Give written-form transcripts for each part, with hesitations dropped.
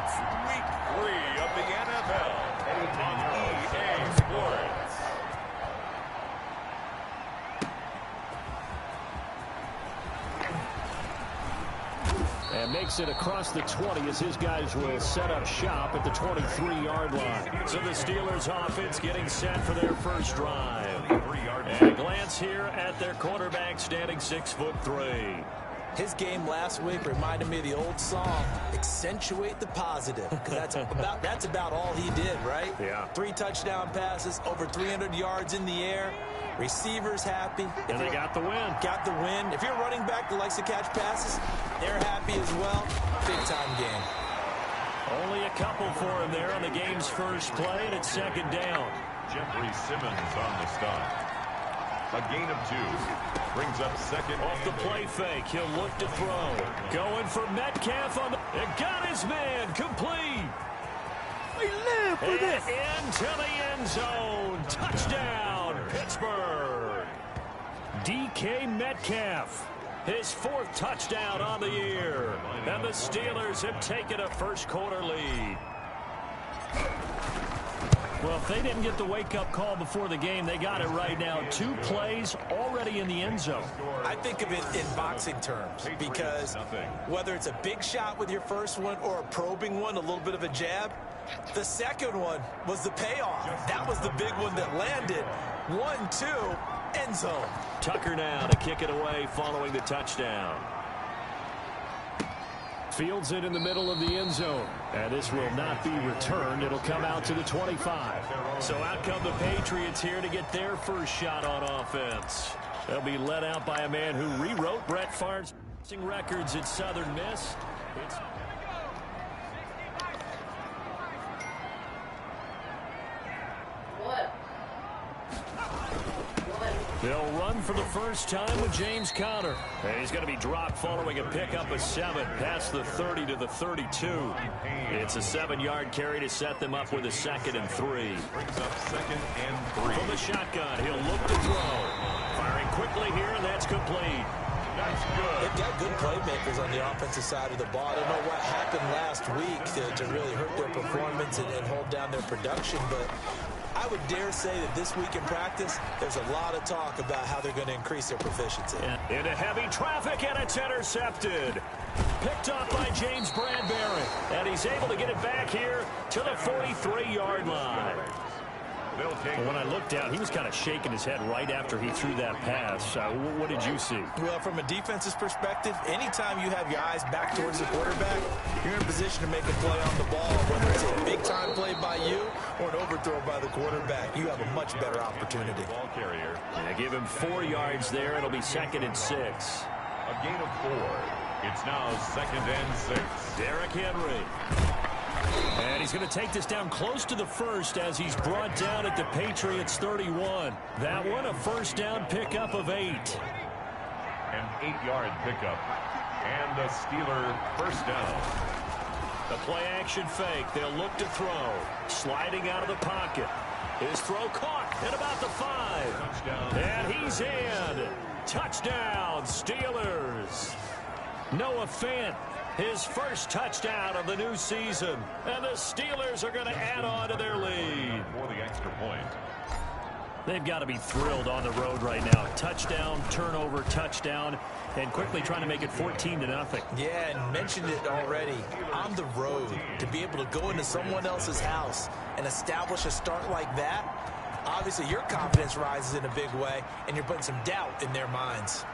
It's week 3 of the NFL on EA Sports. And makes it across the 20 as his guys will set up shop at the 23-yard line. So the Steelers offense getting set for their first drive. And a glance here at their quarterback standing 6'3". His game last week reminded me of the old song, accentuate the positive, because that's about all he did, right? Yeah. 3 touchdown passes, over 300 yards in the air, receivers happy. And they got the win. Got the win. If you're a running back that likes to catch passes, they're happy as well. Big-time game. Only a couple for him there on the game's first play, and it's second down. Jeffrey Simmons on the stop. A gain of 2. Brings up second. Off the play fake, he'll look to throw. Going for Metcalf on the... It got his man, complete. We live for this. Into the end zone. Touchdown, Pittsburgh. DK Metcalf. His 4th touchdown on the year. And the Steelers have taken a first-quarter lead. Well, if they didn't get the wake-up call before the game, they got it right now. 2 plays already in the end zone. I think of it in boxing terms, because whether it's a big shot with your first one or a probing one, a little bit of a jab, the second one was the payoff. That was the big one that landed. 1-2, end zone. Tucker now to kick it away following the touchdown. Fields it in the middle of the end zone. And this will not be returned. It'll come out to the 25. So out come the Patriots here to get their first shot on offense. They'll be led out by a man who rewrote Brett Favre's records at Southern Miss. They'll run for the first time with James Conner. And he's going to be dropped following a pickup of 7 past the 30 to the 32. It's a 7-yard carry to set them up with a 2nd and 3. Brings up 2nd and 3. From the shotgun, he'll look to throw. Firing quickly here, and that's complete. That's good. They've got good playmakers on the offensive side of the ball. I don't know what happened last week to really hurt their performance and hold down their production, but I would dare say that this week in practice, there's a lot of talk about how they're going to increase their proficiency. Into heavy traffic, and it's intercepted. Picked up by James Bradbury. And he's able to get it back here to the 43-yard line. When I looked down, he was kind of shaking his head right after he threw that pass. What did you see? Well, from a defense's perspective, anytime you have your eyes back towards the quarterback, you're in a position to make a play on the ball, whether it's a big-time play by you or an overthrow by the quarterback. You have a much better opportunity. Ball carrier. Yeah, give him 4 yards there. It'll be 2nd and 6. A gain of 4. It's now 2nd and 6. Derrick Henry. And he's going to take this down close to the first as he's brought down at the Patriots 31. That one a first down pickup of 8. An 8-yard pickup. And the Steeler first down. The play action fake. They'll look to throw. Sliding out of the pocket. His throw caught at about the 5. Touchdown. And he's in. Touchdown, Steelers. Noah Fant. His first touchdown of the new season. And the Steelers are going to add on to their lead. For the extra point. They've got to be thrilled on the road right now. Touchdown, turnover, touchdown, and quickly trying to make it 14-0. Yeah, and mentioned it already. On the road, to be able to go into someone else's house and establish a start like that, obviously your confidence rises in a big way, and you're putting some doubt in their minds.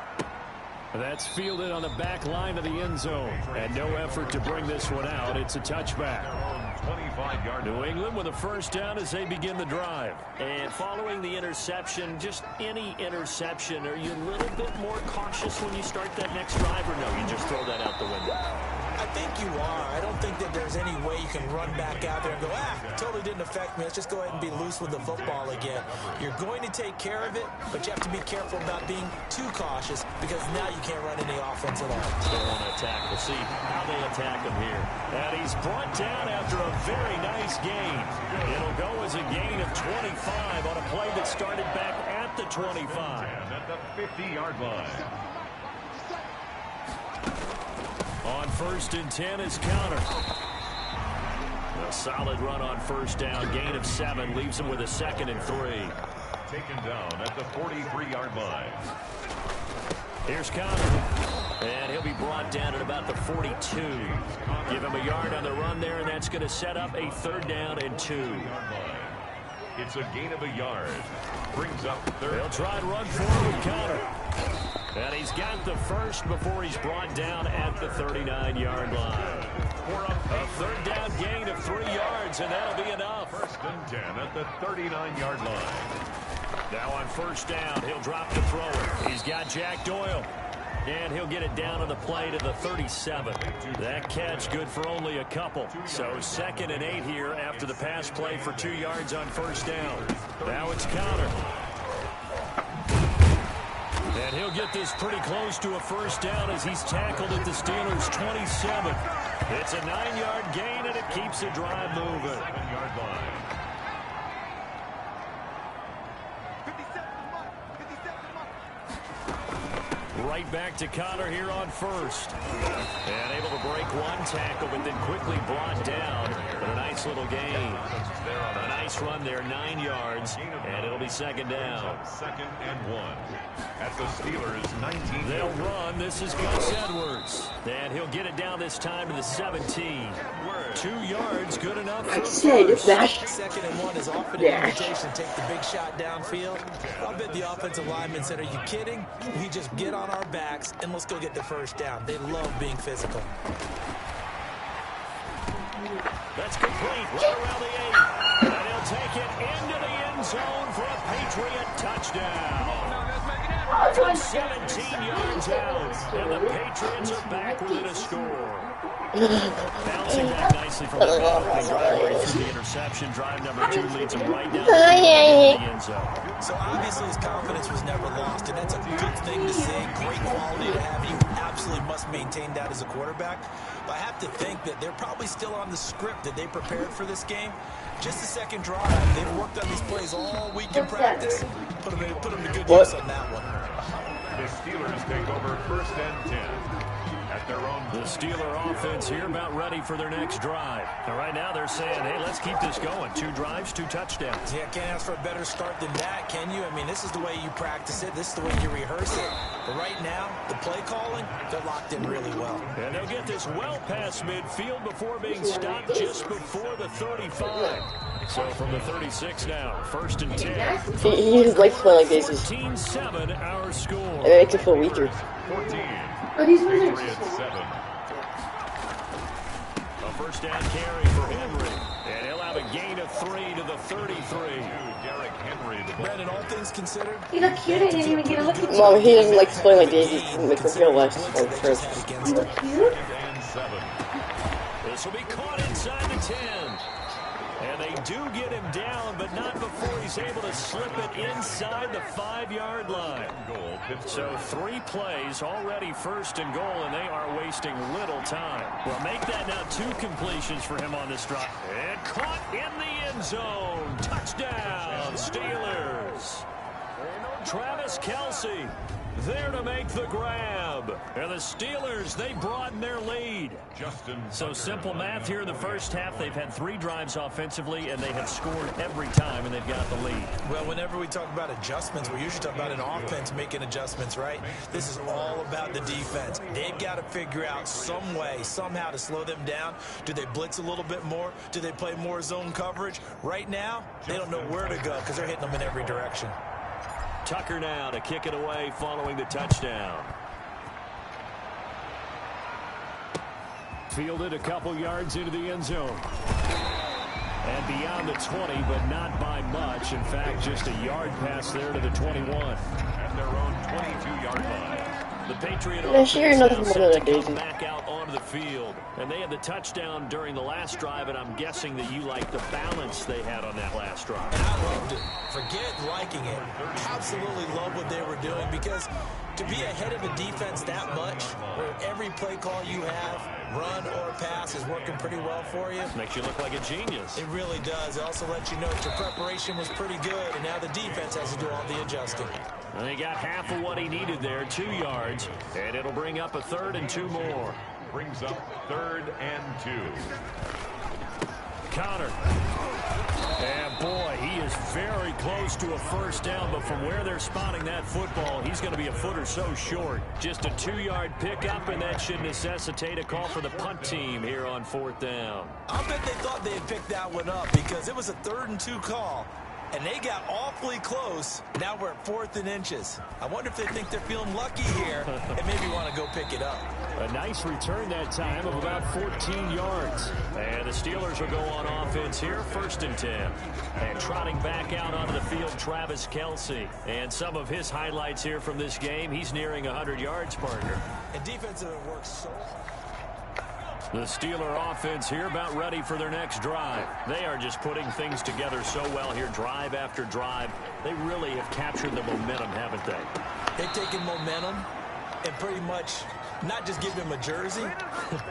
That's fielded on the back line of the end zone. And no effort to bring this one out. It's a touchback. 25-yard. New England with a first down as they begin the drive. And following the interception, just any interception, are you a little bit more cautious when you start that next drive, or no, you just throw that out the window? I think you are. I don't think that there's any way you can run back out there and go, totally didn't affect me. Let's just go ahead and be loose with the football again. You're going to take care of it, but you have to be careful about being too cautious because now you can't run any offense at all. They want to attack. We'll see how they attack him here. And he's brought down after a very nice gain. It'll go as a gain of 25 on a play that started back at the 25. At the 50-yard line. On 1st and 10 is Conner. A solid run on first down. Gain of 7 leaves him with a 2nd and 3. Taken down at the 43-yard line. Here's Connor. And he'll be brought down at about the 42. Give him a yard on the run there, and that's going to set up a 3rd down and 2. It's a gain of a yard. Brings up 3rd. They'll try and run forward with Connor. And he's got the first before he's brought down at the 39-yard line. A 3rd down gain of 3 yards, and that'll be enough. 1st and 10 at the 39-yard line. Now on first down, he'll drop the thrower. He's got Jack Doyle. And he'll get it down on the play to the 37. That catch good for only a couple. So 2nd and 8 here after the pass play for 2 yards on first down. Now it's Connor. And he'll get this pretty close to a 1st down as he's tackled at the Steelers' 27. It's a 9-yard gain, and it keeps the drive moving. 7-yard line. Right back to Connor here on first. And able to break one tackle, but then quickly brought down. But a nice little gain. A nice run there, 9 yards. And it'll be 2nd down. 2nd and 1. At the Steelers' 19. They'll run. This is Gus Edwards. And he'll get it down this time to the 17. 2 yards, good enough for first. 2nd and 1 is often an invitation to take the big shot downfield. I'll bet the offensive lineman said, "Are you kidding? We just get on our backs and let's go get the 1st down." They love being physical. That's complete right around the 8. And he'll take it into the end zone for a Patriot touchdown. From 17 yards out. And the Patriots are back within a score. Bouncing back nicely from the opening drive right through the interception. Drive number 2 leads him right down the end zone. So obviously his confidence was never lost, and that's a good thing to see. Great quality to have. You absolutely must maintain that as a quarterback. But I have to think that they're probably still on the script that they prepared for this game. Just the 2nd drive. They've worked on these plays all week in practice. Put them to good use on that one. The Steelers take over 1st and 10. At their own. The Steeler offense here about ready for their next drive. And right now they're saying, hey, let's keep this going. 2 drives, 2 touchdowns. Yeah, can't ask for a better start than that, can you? I mean, this is the way you practice it. This is the way you rehearse it. But right now, the play calling, they're locked in really well. And they'll get this well past midfield before being stopped just before the 35. So from the 36 now, 1st and 10. He just likes playing like this. 14-7 our score. It makes him feel weaker. 14. Oh, these Patriots 7. A 1st down carry for Henry. And he'll have a gain of 3 to the 33. Derrick Henry. Brandon, all things considered. He looked cute. I didn't even get a look at him. Mom, he doesn't like to play like this. He doesn't make him feel less like first. He look cute? And 7. This will be caught inside the 10. And they do get him down, but not before he's able to slip it inside the 5-yard line. So 3 plays, already 1st and goal, and they are wasting little time. Well, make that now 2 completions for him on this drive. And caught in the end zone. Touchdown, Steelers. Travis Kelce there to make the grab. And the Steelers, they broaden their lead. So simple math here in the first half. They've had 3 drives offensively, and they have scored every time, and they've got the lead. Well, whenever we talk about adjustments, we usually talk about an offense making adjustments, right? This is all about the defense. They've got to figure out some way, somehow to slow them down. Do they blitz a little bit more? Do they play more zone coverage? Right now, they don't know where to go because they're hitting them in every direction. Tucker now to kick it away following the touchdown. Fielded a couple yards into the end zone. And beyond the 20, but not by much. In fact, just a yard pass there to the 21. At their own 22-yard line. The Patriot come back out onto the field. And they had the touchdown during the last drive, and I'm guessing that you like the balance they had on that last drive. And I loved it. Forget liking it. Absolutely love what they were doing, because to be ahead of a defense that much, where every play call you have, run or pass, is working pretty well for you. Makes you look like a genius. It really does. It also lets you know that your preparation was pretty good, and now the defense has to do all the adjusting. And they got half of what he needed there, 2 yards, and it'll bring up a 3rd and 2 more. Brings up 3rd and 2. counter. And, boy, he is very close to a first down, but from where they're spotting that football, he's going to be a foot or so short. Just a 2-yard pickup, and that should necessitate a call for the punt team here on 4th down. I bet they thought they had picked that one up because it was a 3rd and 2 call, and they got awfully close. Now we're at 4th and inches. I wonder if they think they're feeling lucky here and maybe want to go pick it up. A nice return that time of about 14 yards. And the Steelers will go on offense here, 1st and 10. And trotting back out onto the field, Travis Kelce. And some of his highlights here from this game, he's nearing 100 yards, partner. And defensive works so hard. The Steeler offense here about ready for their next drive. They are just putting things together so well here, drive after drive. They really have captured the momentum, haven't they? They've taken momentum and pretty much not just give him a jersey,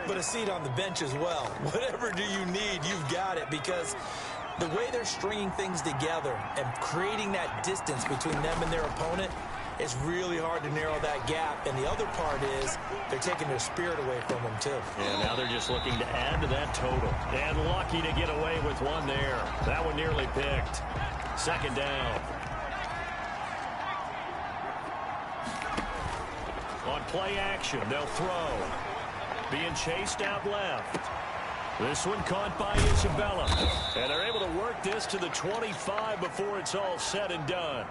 but a seat on the bench as well. Whatever do you need, you've got it, because the way they're stringing things together and creating that distance between them and their opponent, it's really hard to narrow that gap. And the other part is they're taking their spirit away from them, too. And now they're just looking to add to that total. And lucky to get away with one there. That one nearly picked. 2nd down. On play action, they'll throw. Being chased out left. This one caught by Isabella. And they're able to work this to the 25 before it's all said and done.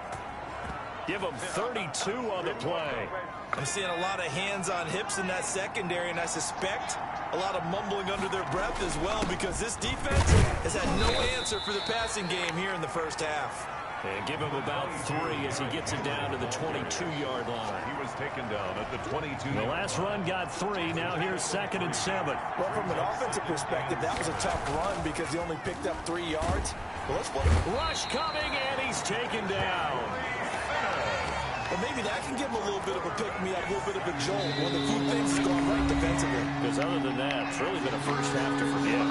Give them 32 on the play. I'm seeing a lot of hands on hips in that secondary, and I suspect a lot of mumbling under their breath as well, because this defense has had no answer for the passing game here in the first half. And give him about 3 as he gets it down to the 22-yard line. He was taken down at the 22. The last run got 3. Now here's 2nd and 7. Well, from an offensive perspective, that was a tough run because he only picked up 3 yards. Well, let's look. Rush coming, and he's taken down. Well, maybe that can give him a little bit of a pick-me-up, a little bit of a jolt when the few things has gone right defensively. Because other than that, it's really been a first half to forget.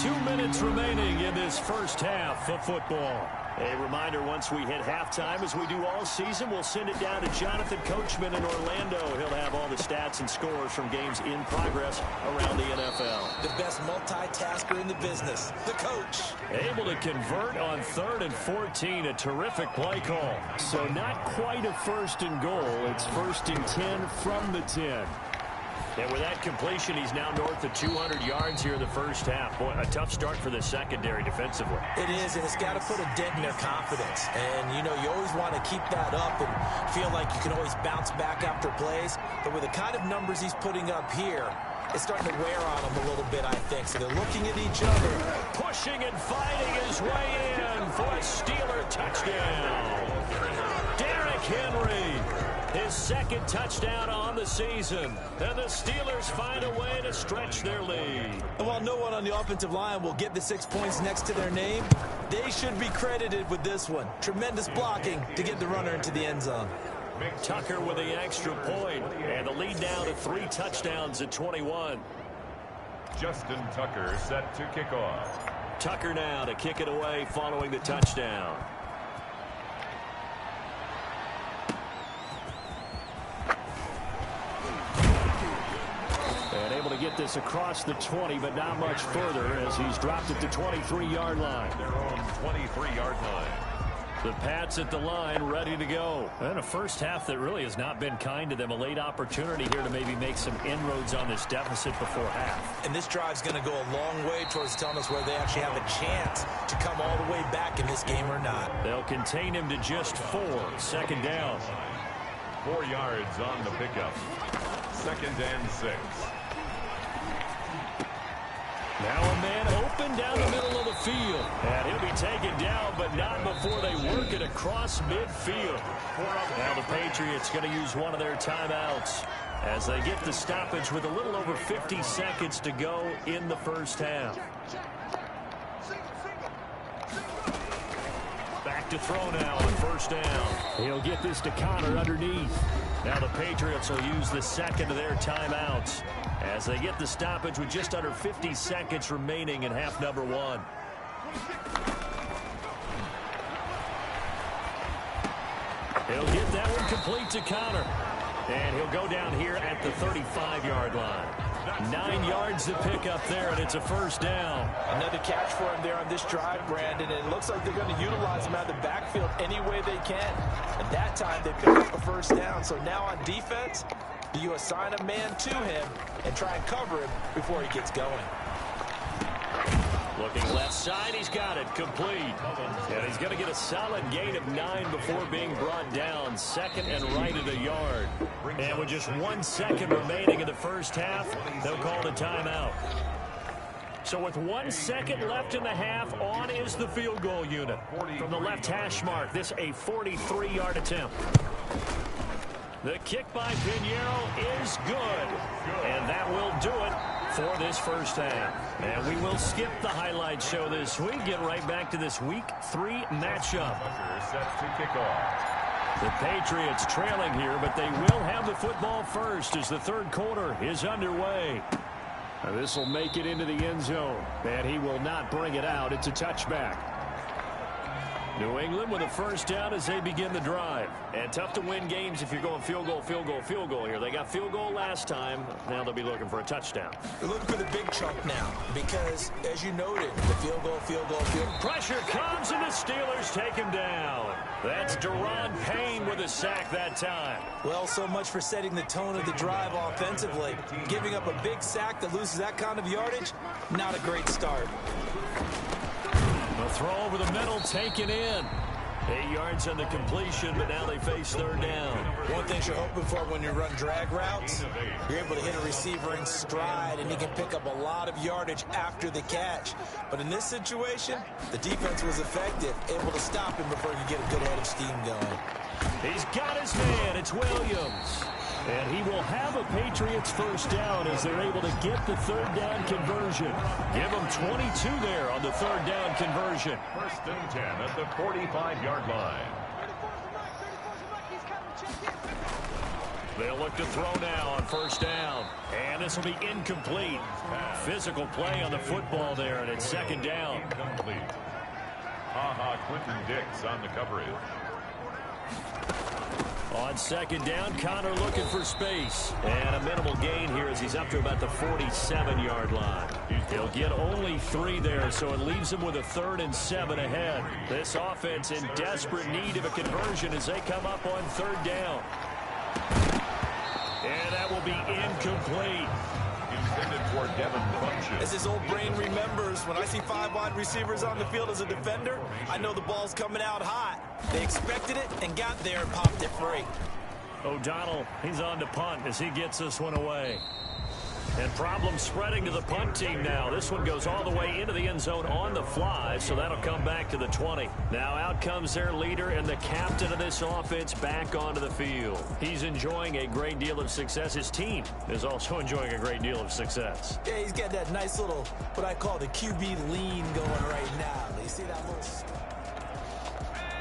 2 minutes remaining in this first half of football. A reminder, once we hit halftime, as we do all season, we'll send it down to Jonathan Coachman in Orlando. He'll have all the stats and scores from games in progress around the NFL. The best multitasker in the business, the coach. Able to convert on 3rd and 14, a terrific play call. So not quite a 1st and goal. It's 1st and 10 from the 10. And with that completion, he's now north of 200 yards here in the first half. Boy, a tough start for the secondary defensively. It is, and it's got to put a dent in their confidence. And, you know, you always want to keep that up and feel like you can always bounce back after plays. But with the kind of numbers he's putting up here, it's starting to wear on them a little bit, I think. So they're looking at each other. Pushing and fighting his way in for a Steeler touchdown. Derrick Henry. His 2nd touchdown on the season. And the Steelers find a way to stretch their lead. And while no one on the offensive line will get the 6 points next to their name, they should be credited with this one. Tremendous blocking to get the runner into the end zone. Tucker with the extra point. And the lead now to 3 touchdowns at 21. Justin Tucker set to kick off. Tucker now to kick it away following the touchdown. And able to get this across the 20, but not much further as he's dropped at the 23-yard line. Their own 23-yard line. The Pats at the line, ready to go. And a first half that really has not been kind to them. A late opportunity here to maybe make some inroads on this deficit before half. And this drive's going to go a long way towards telling us whether they actually have a chance to come all the way back in this game or not. They'll contain him to just 4. 2nd down. 4 yards on the pickup. 2nd and 6. Now a man open down the middle of the field. And he'll be taken down, but not before they work it across midfield. Now the Patriots going to use one of their timeouts as they get the stoppage with a little over 50 seconds to go in the first half. Back to throw now on 1st down. He'll get this to counter underneath. Now the Patriots will use the 2nd of their timeouts as they get the stoppage with just under 50 seconds remaining in half number 1. He'll get that one complete to counter. And he'll go down here at the 35-yard line. 9 yards to pick up there, and it's a first down. Another catch for him there on this drive, Brandon, and it looks like they're going to utilize him out of the backfield any way they can. At that time, they picked up a first down, so now on defense, you assign a man to him and try and cover him before he gets going. Looking left side, he's got it, complete. And he's going to get a solid gain of 9 before being brought down, second and right at a yard. And with just 1 second remaining in the first half, they'll call the timeout. So with 1 second left in the half, on is the field goal unit. From the left hash mark, this a 43-yard attempt. The kick by Pinheiro is good. And that will do it for this first half. And we will skip the highlight show this week. Get right back to this Week 3 matchup. Set to kick off. The Patriots trailing here, but they will have the football first as the third quarter is underway. Now this will make it into the end zone, and he will not bring it out. It's a touchback. New England with a first down as they begin the drive. And tough to win games if you're going field goal, field goal, field goal here. They got field goal last time. Now they'll be looking for a touchdown. They're looking for the big chunk now because, as you noted, the field goal, field goal, field goal. Pressure comes, and the Steelers take him down. That's Deron Payne with a sack that time. Well, so much for setting the tone of the drive offensively. Giving up a big sack that loses that kind of yardage, not a great start. A throw over the middle, taken in. 8 yards on the completion, but now they face third down. One thing you're hoping for when you run drag routes, you're able to hit a receiver in stride, and he can pick up a lot of yardage after the catch. But in this situation, the defense was effective, able to stop him before he could get a good head of steam going. He's got his man. It's Williams. And he will have a Patriots first down as they're able to get the third down conversion. Give them 22 there on the third down conversion. First and 10 at the 45-yard line. They'll look to throw now on first down. And this will be incomplete. Physical play on the football there, and it's second down. Incomplete. Quentin Dix on the coverage. On second down, Connor looking for space. And a minimal gain here as he's up to about the 47-yard line. He'll get only 3 there, so it leaves him with a 3rd and 7 ahead. This offense in desperate need of a conversion as they come up on third down. And that will be incomplete. Intended for Devin Funchess. As his old brain remembers, when I see 5 wide receivers on the field as a defender, I know the ball's coming out hot. They expected it and got there and popped it free. O'Donnell, he's on to punt as he gets this one away. And problems spreading to the punt team now. This one goes all the way into the end zone on the fly, so that'll come back to the 20. Now out comes their leader and the captain of this offense back onto the field. He's enjoying a great deal of success. His team is also enjoying a great deal of success. Yeah, he's got that nice little, what I call the QB lean going right now. You see that little...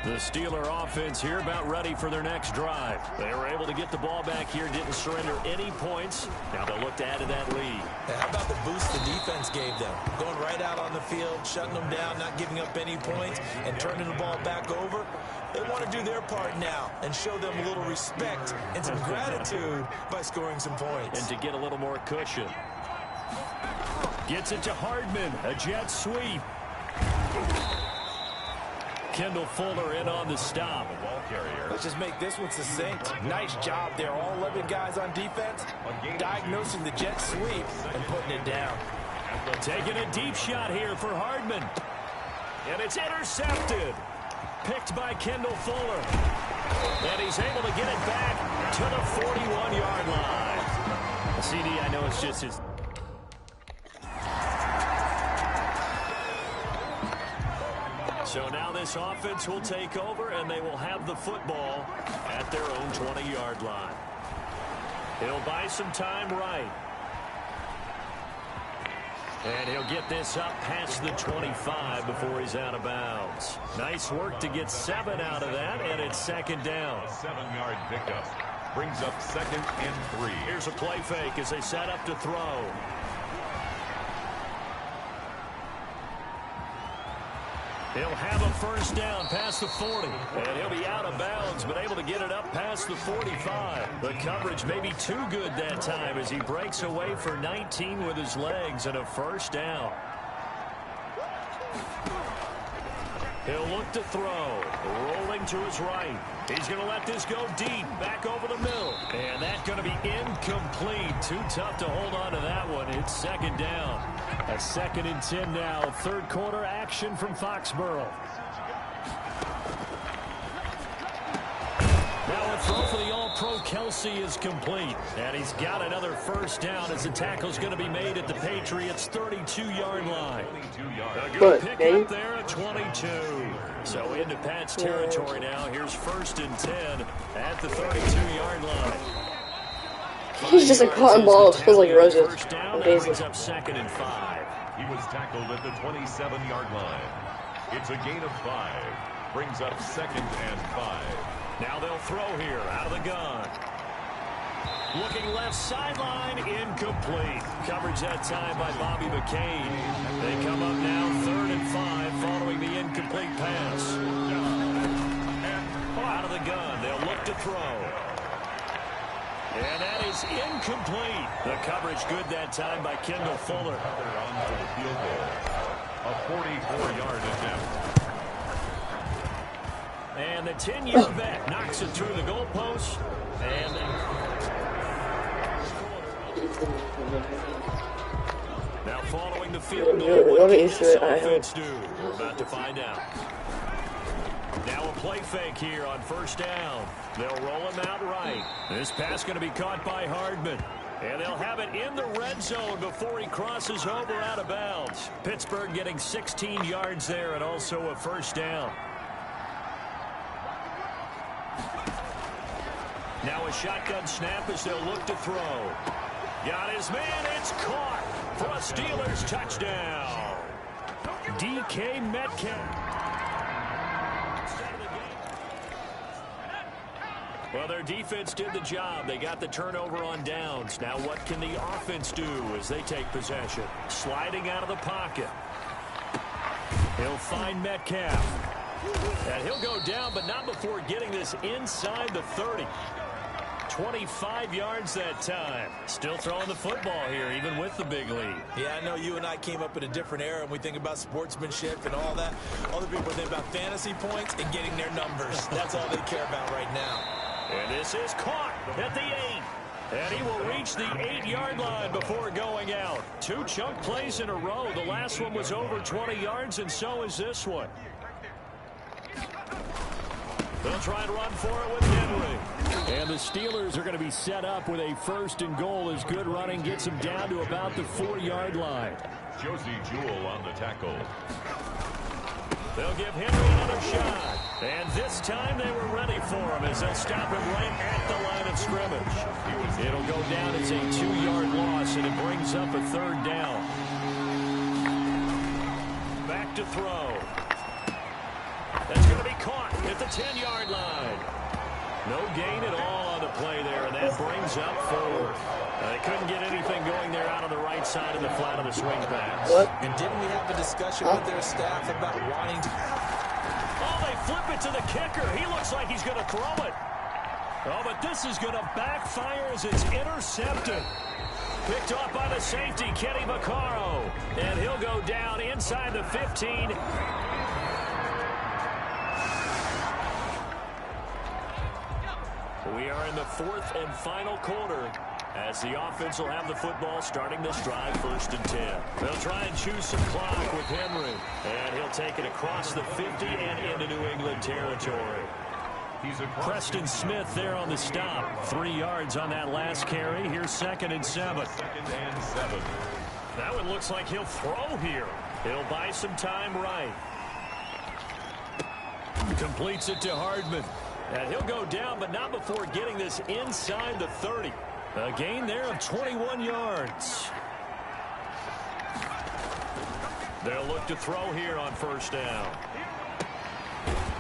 The Steeler offense here about ready for their next drive. They were able to get the ball back here, didn't surrender any points. Now they'll look to add to that lead. Now, how about the boost the defense gave them? Going right out on the field, shutting them down, not giving up any points, and turning the ball back over. They want to do their part now and show them a little respect and some gratitude by scoring some points. And to get a little more cushion. Gets it to Hardman, a jet sweep. Kendall Fuller in on the stop. Ball carrier. Let's just make this one succinct. Nice job there. All 11 guys on defense diagnosing the jet sweep and putting it down. Taking a deep shot here for Hardman. And it's intercepted. Picked by Kendall Fuller. And he's able to get it back to the 41-yard line. CD, I know it's just his... So now this offense will take over, and they will have the football at their own 20-yard line. He'll buy some time right. And he'll get this up past the 25 before he's out of bounds. Nice work to get 7 out of that, and it's second down. 7-yard pickup. Brings up 2nd and 3. Here's a play fake as they set up to throw. He'll have a first down past the 40. And he'll be out of bounds, but able to get it up past the 45. The coverage may be too good that time as he breaks away for 19 with his legs and a first down. He'll look to throw. Rolling to his right. He's going to let this go deep. Back over the middle. And that's going to be incomplete. Too tough to hold on to that one. It's second down. A 2nd and 10 now. Third quarter action from Foxborough. Now a throw for the All-Pro Kelsey is complete. And he's got another first down as the tackle's going to be made at the Patriots' 32-yard line. A good pick up there at 22. So into Pat's territory now. Here's 1st and 10 at the 32-yard line. He's just a cotton ball. It smells like roses. Brings up 2nd and 5. He was tackled at the 27-yard line. It's a gain of 5. Brings up 2nd and 5. Now they'll throw here out of the gun. Looking left sideline, incomplete. Coverage that time by Bobby McCain. They come up now 3rd and 5 following the incomplete pass. Out of the gun, they'll look to throw. And that is incomplete. The coverage good that time by Kendall Fuller. On for the field goal. A 44-yard attempt. And the 10-year vet knocks it through the goalpost. And now following the field goal, what can this offense do? We're about to find out. Now a play fake here on first down. They'll roll him out right. This pass going to be caught by Hardman. And they'll have it in the red zone before he crosses over out of bounds. Pittsburgh getting 16 yards there and also a first down. Now a shotgun snap as they'll look to throw. Got his man. It's caught for a Steelers touchdown. DK Metcalf. Well, their defense did the job. They got the turnover on downs. Now what can the offense do as they take possession? Sliding out of the pocket. He'll find Metcalf. And he'll go down, but not before getting this inside the 30. 25 yards that time. Still throwing the football here, even with the big lead. Yeah, I know you and I came up in a different era, and we think about sportsmanship and all that. Other people think about fantasy points and getting their numbers. That's all they care about right now. And this is caught at the 8. And he will reach the 8-yard line before going out. 2 chunk plays in a row. The last one was over 20 yards, and so is this one. They'll try and run for it with Henry. And the Steelers are going to be set up with a 1st and goal as good running gets them down to about the 4-yard line. Josie Jewell on the tackle. They'll give Henry another shot. And this time they were ready for him as they'll stop him right at the line of scrimmage. It'll go down as a 2-yard loss, and it brings up a 3rd down. Back to throw. That's going to be caught at the 10-yard line. No gain at all on the play there, and that brings up 4. They couldn't get anything going there out on the right side of the flat of the swing pass. What? And didn't we have a discussion with their staff about wanting to... Oh, they flip it to the kicker. He looks like he's going to throw it. Oh, but this is going to backfire as it's intercepted. Picked off by the safety, Kenny Vaccaro. And he'll go down inside the 15. We are in the 4th and final quarter as the offense will have the football starting this drive 1st and 10. They'll try and choose some clock with Henry. And he'll take it across the 50 and into New England territory. Preston Smith there on the stop. 3 yards on that last carry. Here's 2nd and 7. 2nd and 7. That one looks like he'll throw here. He'll buy some time right. Completes it to Hardman. And he'll go down, but not before getting this inside the 30. A gain there of 21 yards. They'll look to throw here on 1st down.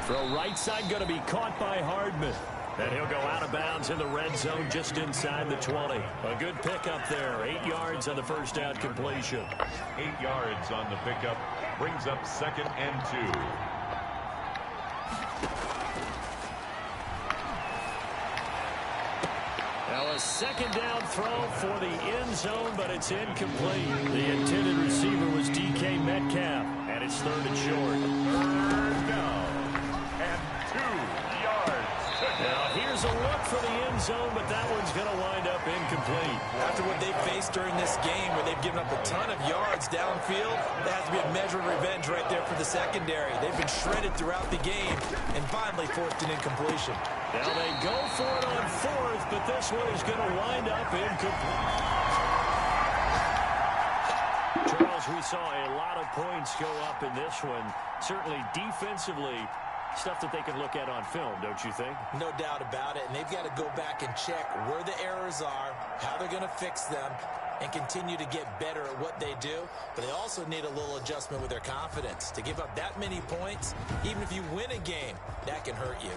Throw right side going to be caught by Hardman. And he'll go out of bounds in the red zone just inside the 20. A good pickup there. 8 yards on the first down completion. 8 yards on the pickup. Brings up 2nd and 2. Now a second down throw for the end zone, but it's incomplete. The intended receiver was DK Metcalf, and it's 3rd and short. 3rd down and 2 yards. Now here's a look for the end zone, but that one's going to wind up incomplete. After what they faced during this game, where they've given up a ton of yards downfield, that has to be a measure of revenge right there for the secondary. They've been shredded throughout the game, and finally forced an incompletion. Now they go for it on 4th, but this one is going to wind up incomplete. Charles, we saw a lot of points go up in this one. Certainly defensively, stuff that they can look at on film, don't you think? No doubt about it, and they've got to go back and check where the errors are, how they're going to fix them, and continue to get better at what they do. But they also need a little adjustment with their confidence. To give up that many points, even if you win a game, that can hurt you.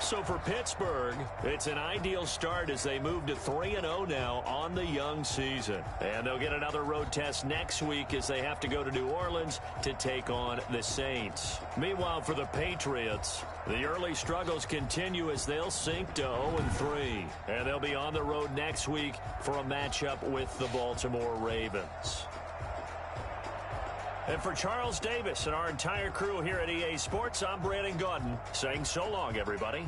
So for Pittsburgh, it's an ideal start as they move to 3-0 now on the young season. And they'll get another road test next week as they have to go to New Orleans to take on the Saints. Meanwhile, for the Patriots, the early struggles continue as they'll sink to 0-3. And they'll be on the road next week for a matchup with the Baltimore Ravens. And for Charles Davis and our entire crew here at EA Sports, I'm Brandon Gaudin saying so long, everybody.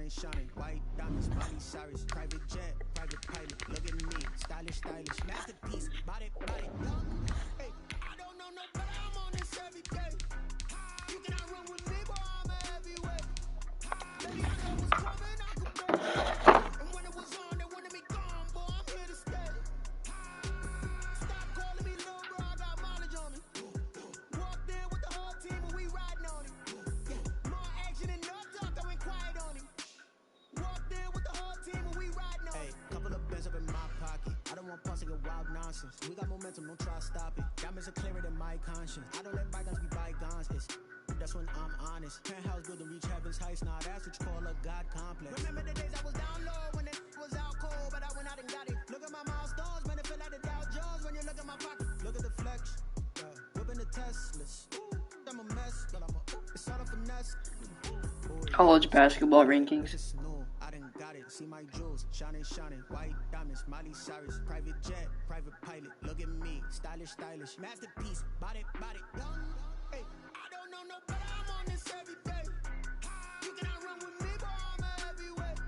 Shining, white diamonds, Miley Cyrus, private jet, private pilot, look at me, stylish, masterpiece, body, young, hey, I don't know no better, I'm on this every day, you cannot run with me, boy, I'm a heavyweight, baby, I know what's coming, I could bear it, and when it was on, they wanted me gone, boy, I'm here to stay, stop calling me little bro, I got mileage on me, walked in with the whole team, and we riding on it, more action and no talk, I went quiet on him. Walked in with the whole team and we riding on. Hey, couple of bands up in my pocket. I don't want pussy or wild nonsense. We got momentum, don't try to stop it. Diamonds are clearer than my conscience. I don't let bygones be bygones. That's when I'm honest. Penthouse building, reach heaven's heights. Now that's what you call a God complex. Remember the days I was down low when it was out cold, but I went out and got it. Look at my milestones, man, it feel like the Dow Jones when you look at my pocket. Look at the flex, whipping the Teslas. I'm a mess, but it's all a finesse. College basketball rankings. I done got it. See my jewels, shining, white diamonds, Miley Cyrus, private jet, private pilot. Look at me, stylish, masterpiece, body, young. Hey, I don't know no better. I'm on this every day. You cannot run with me, boy, I'm a heavyweight.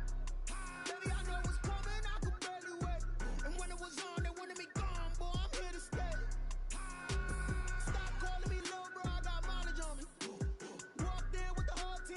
Baby, I know what's coming, I could barely wait. And when it was on, they wanted me gone, boy, I'm here to stay. Stop calling me little bro, I got mileage on me. Walked in with the whole team.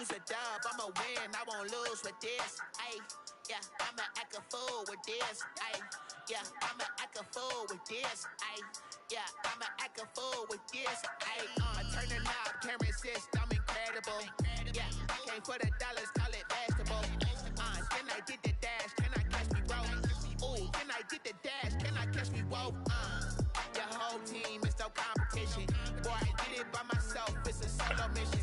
lose a dub, I'ma win, I won't lose with this. Ayy, yeah, I'ma act a fool with this. Ayy, yeah, I'ma act a fool with this. Ayy, yeah, I'ma act a fool with this. Ayy, turn the knob, can't resist, I'm incredible. Yeah, came for the dollars, call it vegetable. Then I did the dash, can I catch me roll? Ooh, then I did the dash, can I catch me roll? Your whole team is no competition. Boy, I did it by myself, it's a solo mission.